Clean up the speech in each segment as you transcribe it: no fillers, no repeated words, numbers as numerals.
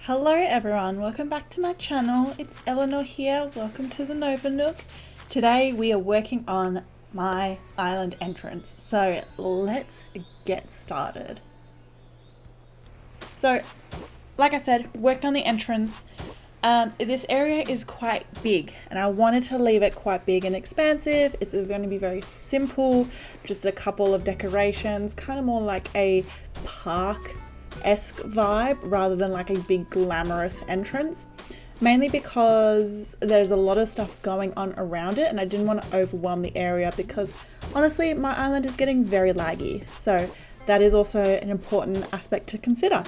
Hello everyone, welcome back to my channel. It's Eleanor here. Welcome to the Nova Nook. Today we are working on my island entrance. So let's get started. So like I said, worked on the entrance. This area is quite big and I wanted to leave it quite big and expansive. It's going to be very simple, just a couple of decorations, kind of more like a park-esque vibe rather than like a big glamorous entrance, mainly because there's a lot of stuff going on around it and I didn't want to overwhelm the area because honestly my island is getting very laggy, so that is also an important aspect to consider.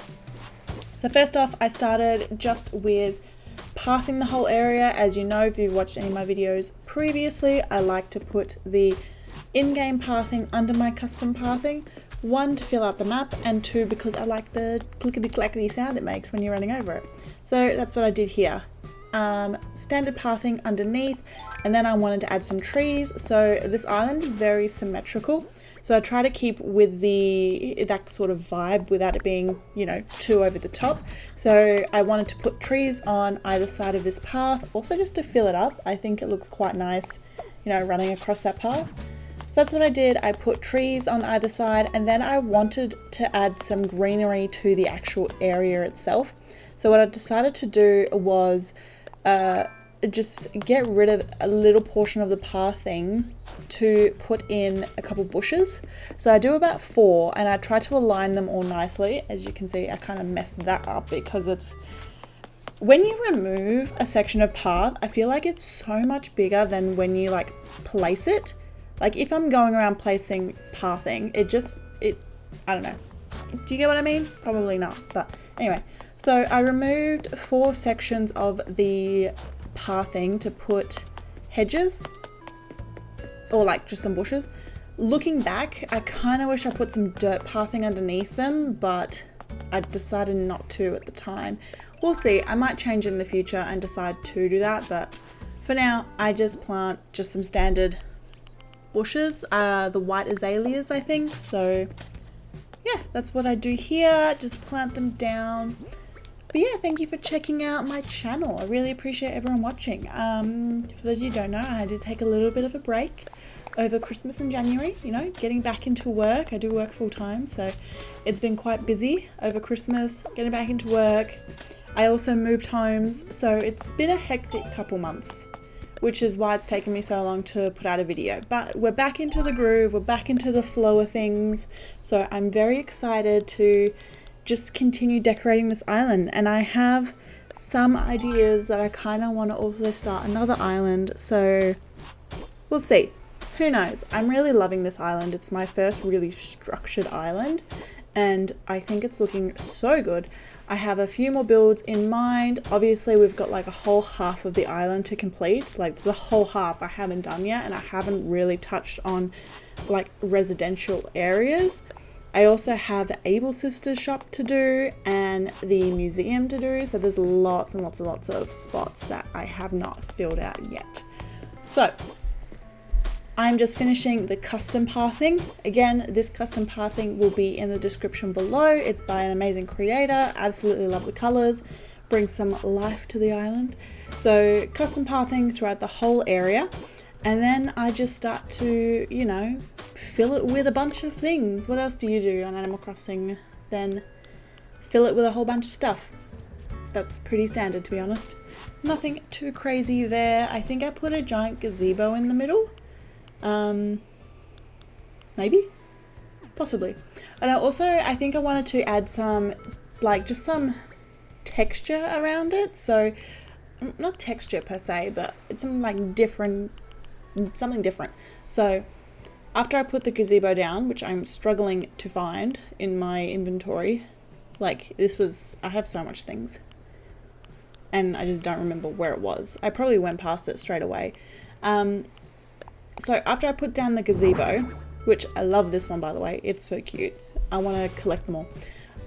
So first off, I started just with pathing the whole area. As you know, if you've watched any of my videos previously, I like to put the in-game pathing under my custom pathing. One, to fill out the map, and two, because I like the clickety-clackety sound it makes when you're running over it. So that's what I did here. Standard pathing underneath, and then I wanted to add some trees. So this island is very symmetrical. So I try to keep with that sort of vibe without it being, you know, too over the top. So I wanted to put trees on either side of this path, also just to fill it up. I think it looks quite nice, you know, running across that path. So that's what I did. I put trees on either side, and then I wanted to add some greenery to the actual area itself. So what I decided to do was just get rid of a little portion of the pathing to put in a couple bushes. So I do about 4 and I try to align them all nicely. As you can see, I kind of messed that up because it's, when you remove a section of path, I feel like it's so much bigger than when you like place it. Like if I'm going around placing pathing, I don't know. Do you get what I mean? Probably not, but anyway. So I removed 4 sections of the pathing to put hedges or like just some bushes. Looking back, I kind of wish I put some dirt pathing underneath them, but I decided not to at the time. We'll see. I might change in the future and decide to do that, but for now I just plant just some standard bushes, the white azaleas I think. So yeah, that's what I do here, just plant them down. But yeah, thank you for checking out my channel. I really appreciate everyone watching. For those of you who don't know, I had to take a little bit of a break over Christmas and January, you know, getting back into work. I do work full time, so it's been quite busy over Christmas, getting back into work. I also moved homes, so it's been a hectic couple months, which is why it's taken me so long to put out a video. But we're back into the groove, we're back into the flow of things, so I'm very excited to just continue decorating this island. And I have some ideas that I kind of want to also start another island, so we'll see. Who knows? I'm really loving this island. It's my first really structured island and I think it's looking so good. I have a few more builds in mind. Obviously we've got like a whole half of the island to complete. Like there's a whole half I haven't done yet, and I haven't really touched on like residential areas. I also have the Able Sisters shop to do and the museum to do. So there's lots and lots and lots of spots that I have not filled out yet. So I'm just finishing the custom pathing. Again, this custom pathing will be in the description below. It's by an amazing creator. Absolutely love the colors. Brings some life to the island. So custom pathing throughout the whole area. And then I just start to, you know, fill it with a bunch of things. What else do you do on Animal Crossing? Then fill it with a whole bunch of stuff. That's pretty standard, to be honest. Nothing too crazy there. I think I put a giant gazebo in the middle. Maybe? Possibly. And I think I wanted to add some, like just some texture around it. So, not texture per se, but it's some like something different. So after I put the gazebo down, which I'm struggling to find in my inventory, like I have so much things and I just don't remember where it was. I probably went past it straight away. So after I put down the gazebo, which I love this one by the way, it's so cute. I want to collect them all.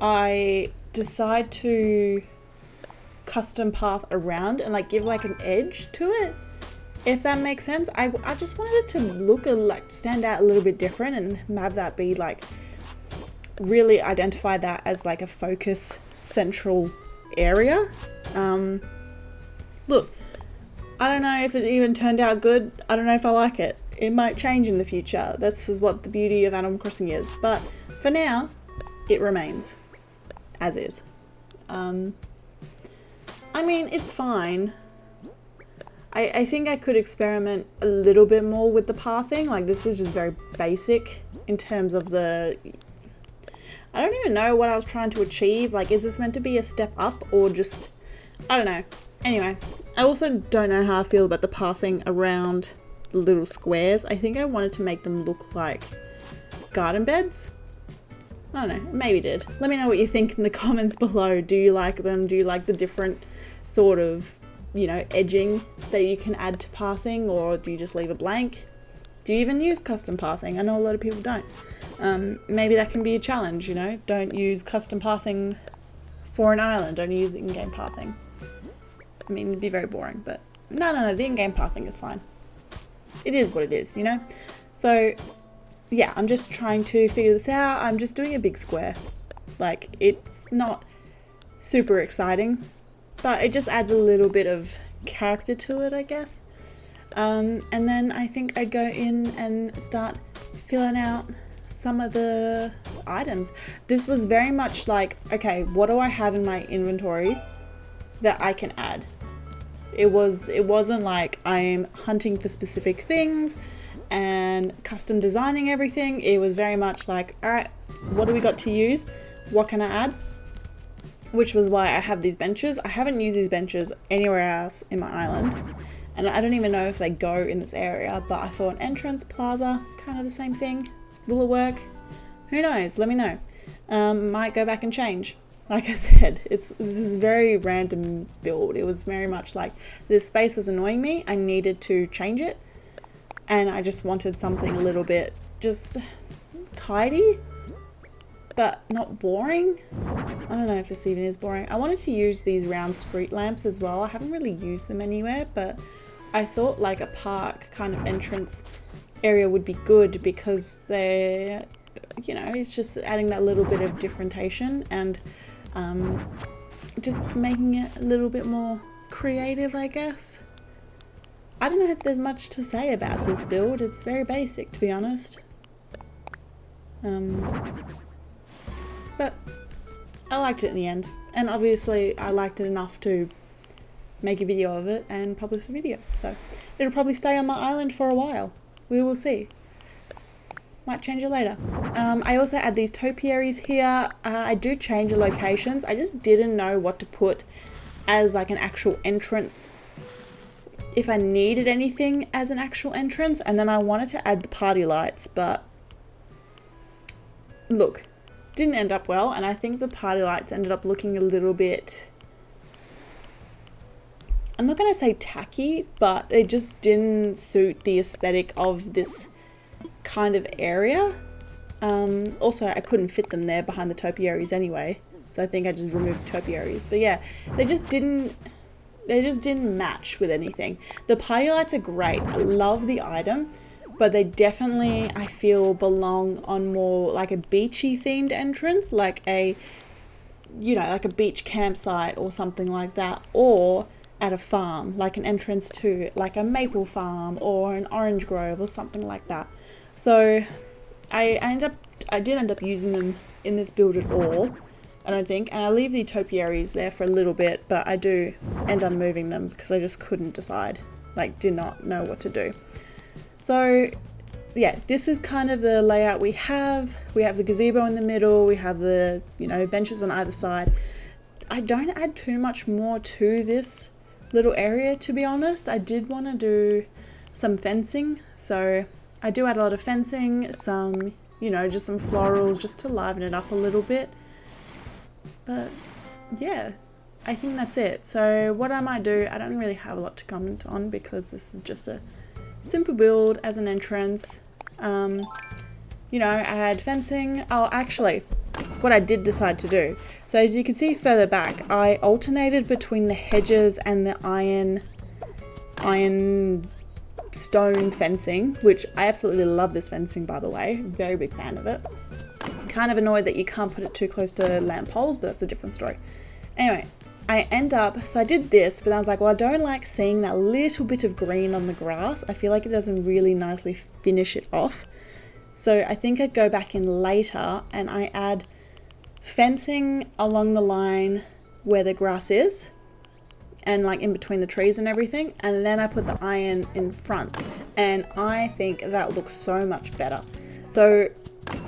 I decide to custom path around and like give like an edge to it, if that makes sense. I just wanted it to look like stand out a little bit different and have that be like really identify that as like a focus central area. Look, I don't know if it even turned out good. I don't know if I like it. It might change in the future. This is what the beauty of Animal Crossing is. But for now, it remains as is. I mean, it's fine. I think I could experiment a little bit more with the pathing. Like, this is just very basic in terms of the... I don't even know what I was trying to achieve. Like, is this meant to be a step up or just... I don't know. Anyway, I also don't know how I feel about the pathing around the little squares. I think I wanted to make them look like garden beds. I don't know, maybe did. Let me know what you think in the comments below. Do you like them? Do you like the different sort of, you know, edging that you can add to pathing, or do you just leave it blank? Do you even use custom pathing? I know a lot of people don't. Maybe that can be a challenge, you know? Don't use custom pathing for an island. Don't use the in-game pathing. I mean, it'd be very boring, but no, the in-game pathing is fine. It is what it is, you know? So, yeah, I'm just trying to figure this out. I'm just doing a big square. Like, it's not super exciting, but it just adds a little bit of character to it, I guess. And then I think I go in and start filling out some of the items. This was very much like, okay, what do I have in my inventory that I can add? It wasn't like I'm hunting for specific things and custom designing everything. It was very much like, all right, what do we got to use? What can I add? Which was why I have these benches. I haven't used these benches anywhere else in my island, and I don't even know if they go in this area, but I thought entrance, plaza, kind of the same thing. Will it work? Who knows? Let me know. Might go back and change. Like I said, this is a very random build. It was very much like this space was annoying me. I needed to change it, and I just wanted something a little bit just tidy, but not boring. I don't know if this even is boring. I wanted to use these round street lamps as well. I haven't really used them anywhere, but I thought like a park kind of entrance area would be good because they're, you know, it's just adding that little bit of differentiation and just making it a little bit more creative, I guess. I don't know if there's much to say about this build. It's very basic, to be honest. But I liked it in the end, and obviously I liked it enough to make a video of it and publish the video, so it'll probably stay on my island for a while. We will see. Might change it later. I also add these topiaries here. I do change the locations. I just didn't know what to put as like an actual entrance, if I needed anything as an actual entrance, and then I wanted to add the party lights, but look, didn't end up well, and I think the party lights ended up looking a little bit, I'm not going to say tacky, but they just didn't suit the aesthetic of this kind of area. Also, I couldn't fit them there behind the topiaries anyway, so I think I just removed the topiaries. But yeah, they just didn't match with anything. The party lights are great. I love the item, but they definitely, I feel, belong on more like a beachy themed entrance, like a, you know, like a beach campsite or something like that, or at a farm, like an entrance to like a maple farm or an orange grove or something like that. So I didn't end up using them in this build at all, I don't think, and I leave the topiaries there for a little bit, but I do end up moving them because I just couldn't decide, like did not know what to do. So yeah, this is kind of the layout we have. We have the gazebo in the middle, we have the, you know, benches on either side. I don't add too much more to this little area, to be honest. I did want to do some fencing, so I do add a lot of fencing, some, you know, just some florals just to liven it up a little bit. But yeah, I think that's it. So what I might do, I don't really have a lot to comment on because this is just a simple build as an entrance. You know, I had fencing. Oh, actually, what I did decide to do. So as you can see further back, I alternated between the hedges and the iron stone fencing, which I absolutely love this fencing, by the way. Very big fan of it. Kind of annoyed that you can't put it too close to lamp poles, but that's a different story. Anyway, I end up, so I did this, but I was like, well, I don't like seeing that little bit of green on the grass. I feel like it doesn't really nicely finish it off. So I think I'd go back in later and I add fencing along the line where the grass is and like in between the trees and everything. And then I put the iron in front and I think that looks so much better. So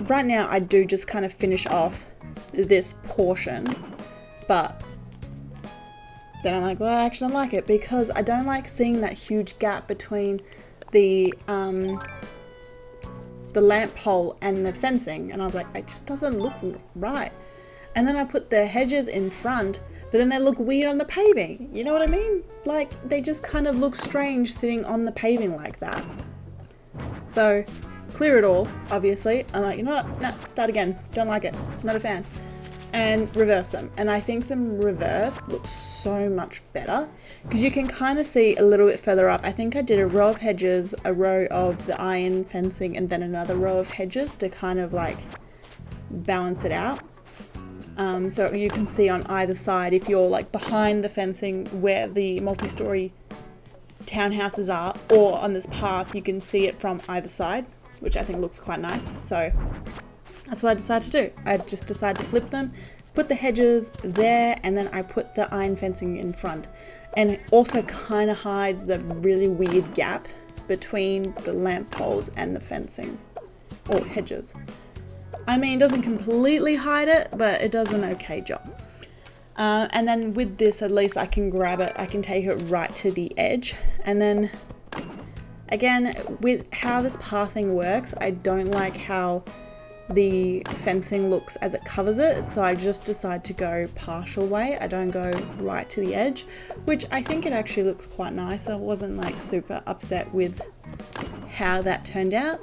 right now I do just kind of finish off this portion, but then I'm like, well, I actually don't like it because I don't like seeing that huge gap between the lamp pole and the fencing. And I was like, it just doesn't look right. And then I put the hedges in front, but then they look weird on the paving. You know what I mean? Like they just kind of look strange sitting on the paving like that. So clear it all, obviously. I'm like, you know what? No, start again. Don't like it. Not a fan. And reverse them. And I think them reversed looks so much better because you can kind of see a little bit further up. I think I did a row of hedges, a row of the iron fencing, and then another row of hedges to kind of like balance it out. So you can see on either side, if you're like behind the fencing where the multi-story townhouses are, or on this path, you can see it from either side, which I think looks quite nice. So that's what I decided to do. I just decided to flip them, put the hedges there, and then I put the iron fencing in front. And it also kind of hides the really weird gap between the lamp poles and the fencing or hedges. I mean, it doesn't completely hide it, but it does an okay job. And then with this, at least I can grab it, I can take it right to the edge. And then again, with how this pathing works, I don't like how the fencing looks as it covers it, so I just decide to go partial way. I don't go right to the edge, which I think it actually looks quite nice. I wasn't like super upset with how that turned out.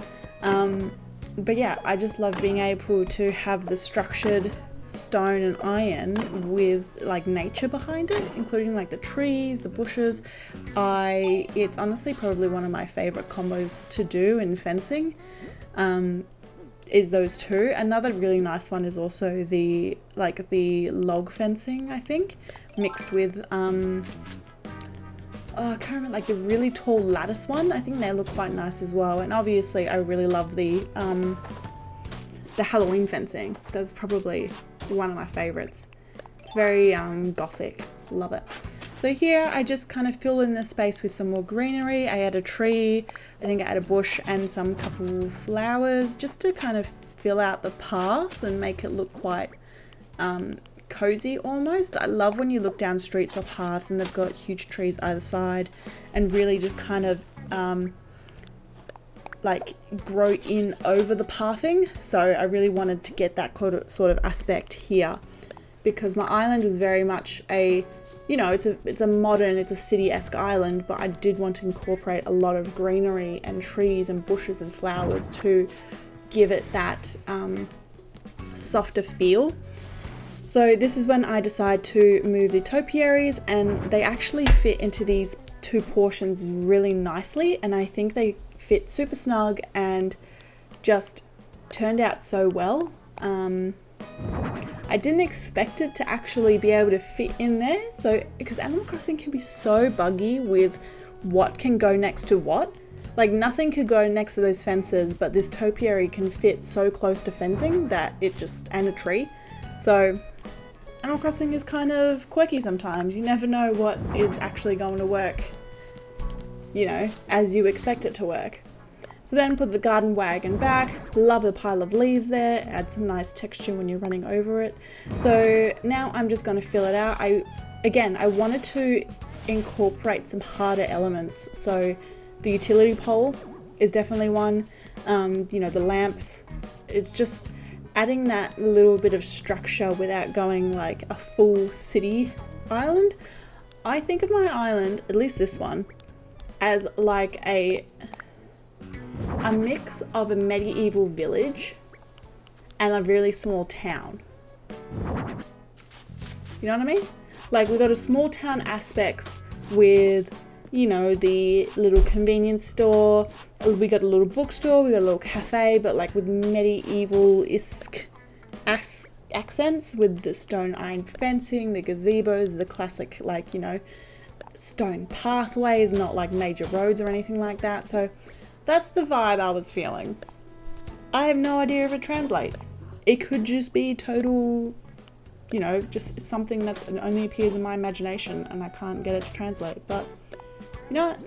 But yeah, I just love being able to have the structured stone and iron with like nature behind it, including like the trees, the bushes. It's honestly probably one of my favorite combos to do in fencing. Is those two. Another really nice one is also the log fencing, I think, mixed with I can't remember, like the really tall lattice one. I think they look quite nice as well. And obviously I really love the Halloween fencing. That's probably one of my favorites. It's very gothic. Love it. So here I just kind of fill in the space with some more greenery. I add a tree, I think I add a bush and some couple flowers just to kind of fill out the path and make it look quite cozy almost. I love when you look down streets or paths and they've got huge trees either side and really just kind of like grow in over the pathing. So I really wanted to get that sort of aspect here because my island was very much a, you know, it's a modern, it's a city-esque island, but I did want to incorporate a lot of greenery and trees and bushes and flowers to give it that softer feel. So this is when I decide to move the topiaries, and they actually fit into these two portions really nicely, and I think they fit super snug and just turned out so well. I didn't expect it to actually be able to fit in there, so because Animal Crossing can be so buggy with what can go next to what. Like nothing could go next to those fences, but this topiary can fit so close to fencing that it just, and a tree. So Animal Crossing is kind of quirky sometimes. You never know what is actually going to work, you know, as you expect it to work. So then put the garden wagon back. Love the pile of leaves there. Add some nice texture when you're running over it. So now I'm just going to fill it out. I wanted to incorporate some harder elements. So the utility pole is definitely one. You know, the lamps. It's just adding that little bit of structure without going like a full city island. I think of my island, at least this one, as like a mix of a medieval village and a really small town. You know what I mean? Like we've got a small town aspects with, you know, the little convenience store, we got a little bookstore, we got a little cafe, but like with medieval-esque accents with the stone iron fencing, the gazebos, the classic, like, you know, stone pathways, not like major roads or anything like that. So that's the vibe I was feeling. I have no idea if it translates. It could just be total, you know, just something that's only appears in my imagination and I can't get it to translate. But you know what?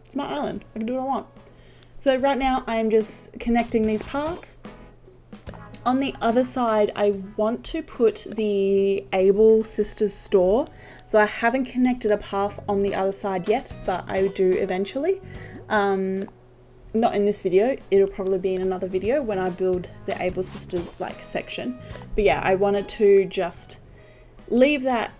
It's my island. I can do what I want. So right now I'm just connecting these paths. On the other side, I want to put the Able Sisters store. So I haven't connected a path on the other side yet, but I do eventually. Not in this video, it'll probably be in another video when I build the Able Sisters like section. But yeah, I wanted to just leave that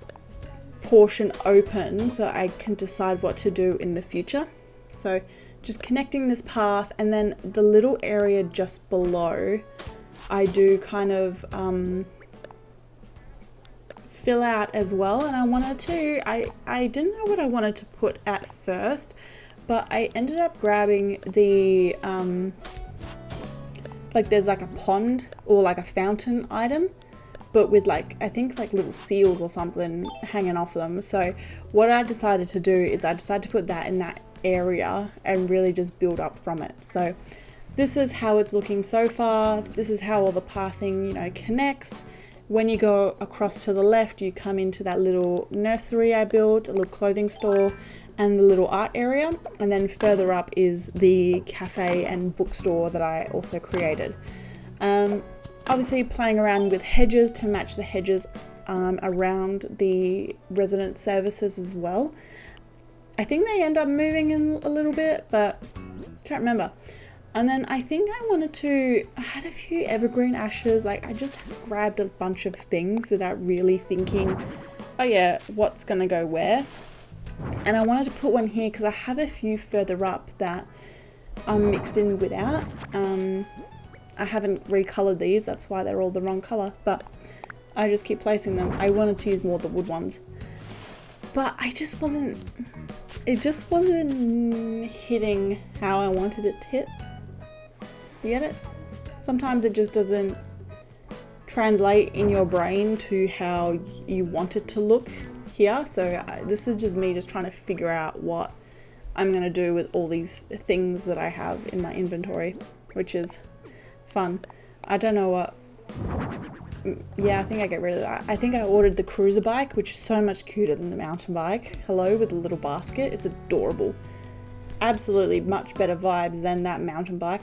portion open so I can decide what to do in the future. So just connecting this path, and then the little area just below, I do kind of fill out as well. And I wanted to, I didn't know what I wanted to put at first, but I ended up grabbing the, like there's like a pond or like a fountain item, but with like, I think like little seals or something hanging off them. So what I decided to do is I decided to put that in that area and really just build up from it. So this is how it's looking so far. This is how all the pathing, you know, connects. When you go across to the left, you come into that little nursery I built, a little clothing store, and the little art area, and then further up is the cafe and bookstore that I also created. Obviously playing around with hedges to match the hedges around the resident services as well. I think they end up moving in a little bit, but can't remember. And then I think I had a few evergreen ashes. Like I just grabbed a bunch of things without really thinking, oh yeah, what's gonna go where? And I wanted to put one here because I have a few further up that I'm mixed in without. I haven't recolored these, that's why they're all the wrong color, but I just keep placing them. I wanted to use more of the wood ones, but it just wasn't hitting how I wanted it to hit. You get it? Sometimes it just doesn't translate in your brain to how you want it to look here. So this is just me just trying to figure out what I'm going to do with all these things that I have in my inventory, which is fun. I don't know what. Yeah, I think I get rid of that. I think I ordered the cruiser bike, which is so much cuter than the mountain bike. Hello, with a little basket. It's adorable. Absolutely much better vibes than that mountain bike.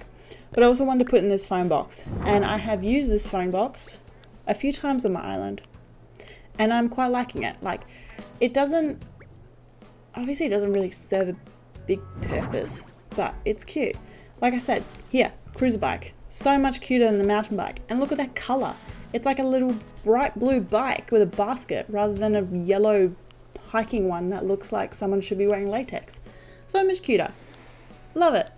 But I also wanted to put in this phone box, and I have used this phone box a few times on my island, and I'm quite liking it. Like, it doesn't really serve a big purpose, but it's cute. Like I said, here, cruiser bike, so much cuter than the mountain bike, and look at that color. It's like a little bright blue bike with a basket rather than a yellow hiking one that looks like someone should be wearing latex. So much cuter. Love it.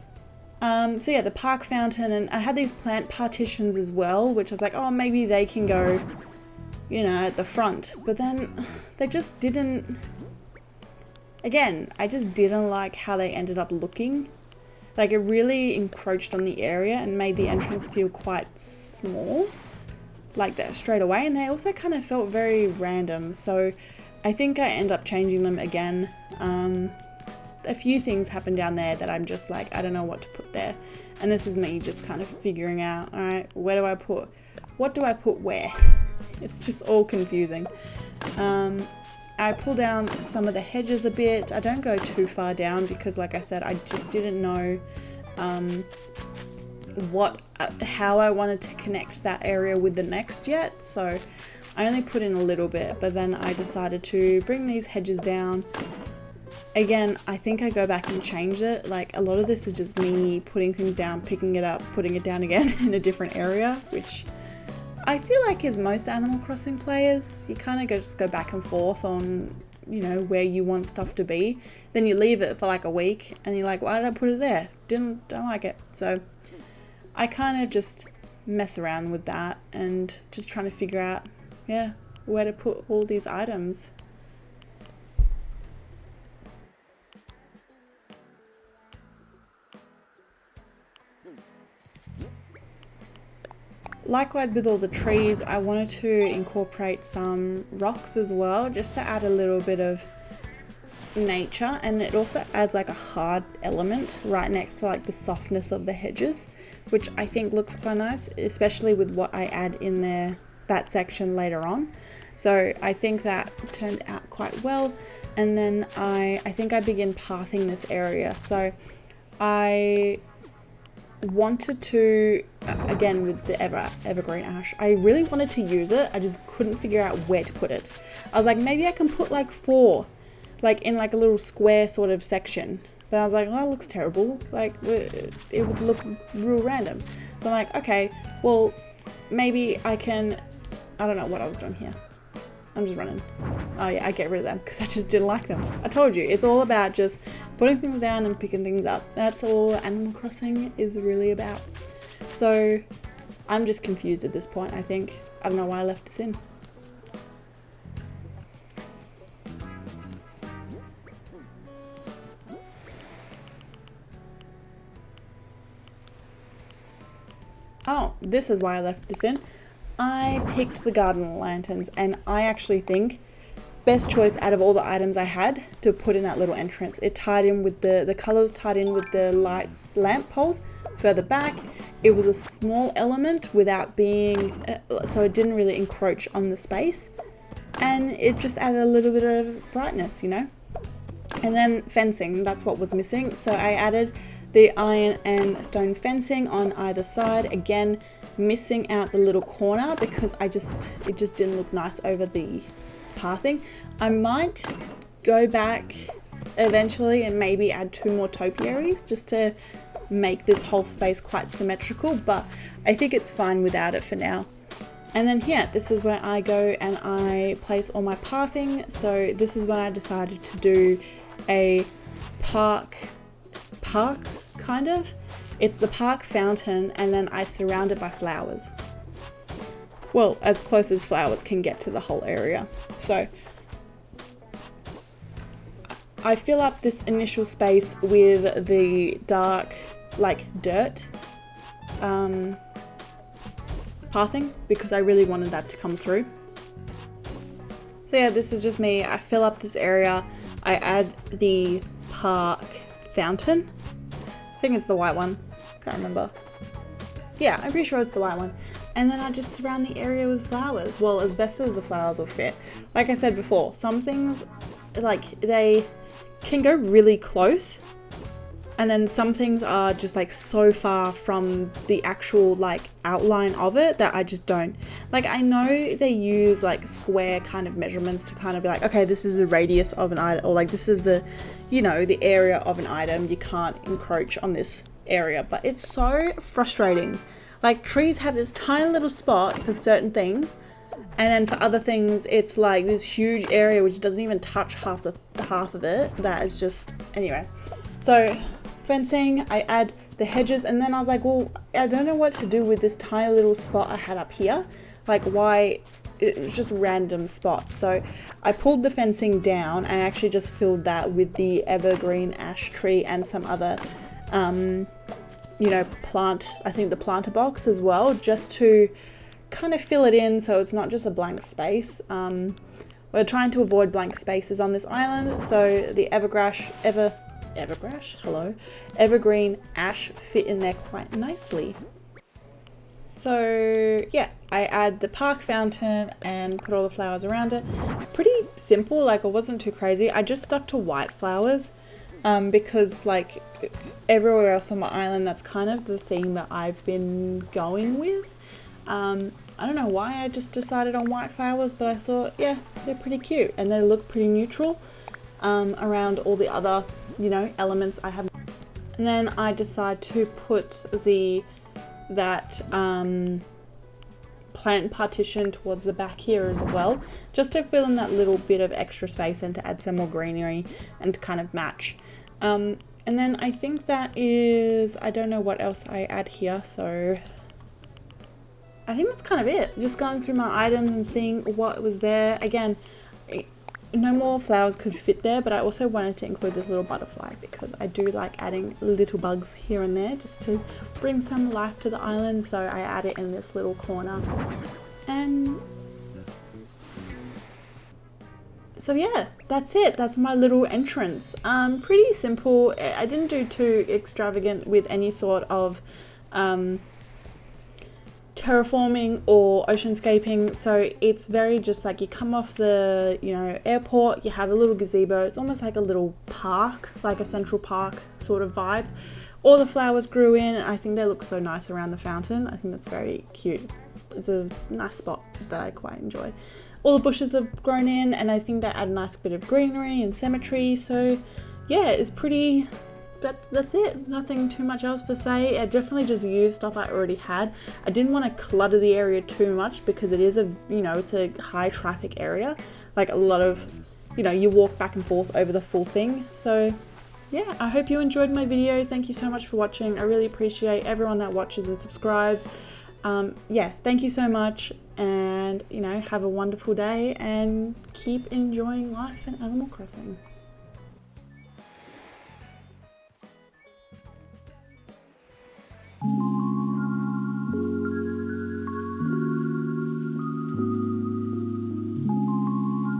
So yeah, the park fountain, and I had these plant partitions as well, which I was like, oh, maybe they can go, you know, at the front. But then they just didn't, again, I just didn't like how they ended up looking. Like, it really encroached on the area and made the entrance feel quite small, like that straight away. And they also kind of felt very random. So I think I end up changing them again. A few things happen down there that I'm just like, I don't know what to put there. And this is me just kind of figuring out, all right, where do I put, what do I put where? It's just all confusing. I pull down some of the hedges a bit. I don't go too far down because, like I said, I just didn't know how I wanted to connect that area with the next yet. So I only put in a little bit, but then I decided to bring these hedges down. Again, I think I go back and change it. Like, a lot of this is just me putting things down, picking it up, putting it down again in a different area, which I feel like is most Animal Crossing players. You kind of just go back and forth on, you know, where you want stuff to be. Then you leave it for like a week and you're like, why did I put it there? Don't like it. So I kind of just mess around with that and just trying to figure out, yeah, where to put all these items. likewise with all the trees, I wanted to incorporate some rocks as well, just to add a little bit of nature, and it also adds like a hard element right next to like the softness of the hedges, which I think looks quite nice, especially with what I add in there, that section later on. So I think that turned out quite well. And then I think I begin pathing this area. So I wanted to, again with the evergreen ash, I really wanted to use it. I just couldn't figure out where to put it. I was like, maybe I can put like 4, like in like a little square sort of section. But I was like, oh, that looks terrible. Like it would look real random. So I'm like, okay, well, maybe I can, I don't know what I was doing here. I'm just running. Oh yeah, I get rid of them because I just didn't like them. I told you, it's all about just putting things down and picking things up. That's all Animal Crossing is really about. So I'm just confused at this point, I think. I don't know why I left this in. Oh, this is why I left this in. I picked the garden lanterns, and I actually think best choice out of all the items I had to put in that little entrance. It tied in with the colors tied in with the light lamp poles further back. It was a small element without being, so it didn't really encroach on the space, and it just added a little bit of brightness, you know. And then fencing, that's what was missing. So I added the iron and stone fencing on either side. Again, missing out the little corner because it just didn't look nice over the pathing. I might go back eventually and maybe add 2 more topiaries just to make this whole space quite symmetrical, but I think it's fine without it for now. And then here, this is where I go and I place all my pathing. So this is when I decided to do a park kind of. It's the park fountain, and then I surround it by flowers. Well, as close as flowers can get to the whole area. So I fill up this initial space with the dark, like dirt pathing because I really wanted that to come through. So yeah, this is just me. I fill up this area. I add the park fountain. I think it's the white one. Can't remember. Yeah, I'm pretty sure it's the white one. And then I just surround the area with flowers. Well, as best as the flowers will fit. Like I said before, some things, like, they can go really close. And then some things are just like so far from the actual like outline of it that I just don't. Like, I know they use like square kind of measurements to kind of be like, okay, this is the radius of an item, or like this is the, you know, the area of an item. You can't encroach on this area, but it's so frustrating. Like, trees have this tiny little spot for certain things, and then for other things it's like this huge area which doesn't even touch half of it. That is just, anyway. So fencing, I add the hedges, and then I was like, well, I don't know what to do with this tiny little spot I had up here. Like, why? It was just random spots. So I pulled the fencing down. I actually just filled that with the evergreen ash tree and some other you know, I think the planter box as well, just to kind of fill it in so it's not just a blank space. We're trying to avoid blank spaces on this island, so the evergreen ash fit in there quite nicely. So yeah, I add the park fountain and put all the flowers around it. Pretty simple, like it wasn't too crazy. I just stuck to white flowers because like everywhere else on my island, that's kind of the theme that I've been going with. I don't know why I just decided on white flowers, but I thought, yeah, they're pretty cute and they look pretty neutral around all the other, you know, elements I have. And then I decide to put that plant partition towards the back here as well, just to fill in that little bit of extra space and to add some more greenery and to kind of match. And then I think that is, I don't know what else I add here, so I think that's kind of it. Just going through my items and seeing what was there. Again, no more flowers could fit there, but I also wanted to include this little butterfly because I do like adding little bugs here and there just to bring some life to the island. So I add it in this little corner. And so yeah, that's it. That's my little entrance. Pretty simple. I didn't do too extravagant with any sort of terraforming or oceanscaping, so it's very just like you come off the, you know, airport, you have a little gazebo. It's almost like a little park, like a central park sort of vibes. All the flowers grew in, and I think they look so nice around the fountain. I think that's very cute. It's a nice spot that I quite enjoy. All the bushes have grown in, and I think they add a nice bit of greenery and symmetry. So yeah, it's pretty. That's it. Nothing too much else to say. I definitely just used stuff I already had. I didn't want to clutter the area too much because it is a, you know, it's a high traffic area. Like a lot of, you know, you walk back and forth over the full thing. So yeah, I hope you enjoyed my video. Thank you so much for watching. I really appreciate everyone that watches and subscribes. Yeah, thank you so much, and you know, have a wonderful day and keep enjoying life in Animal Crossing.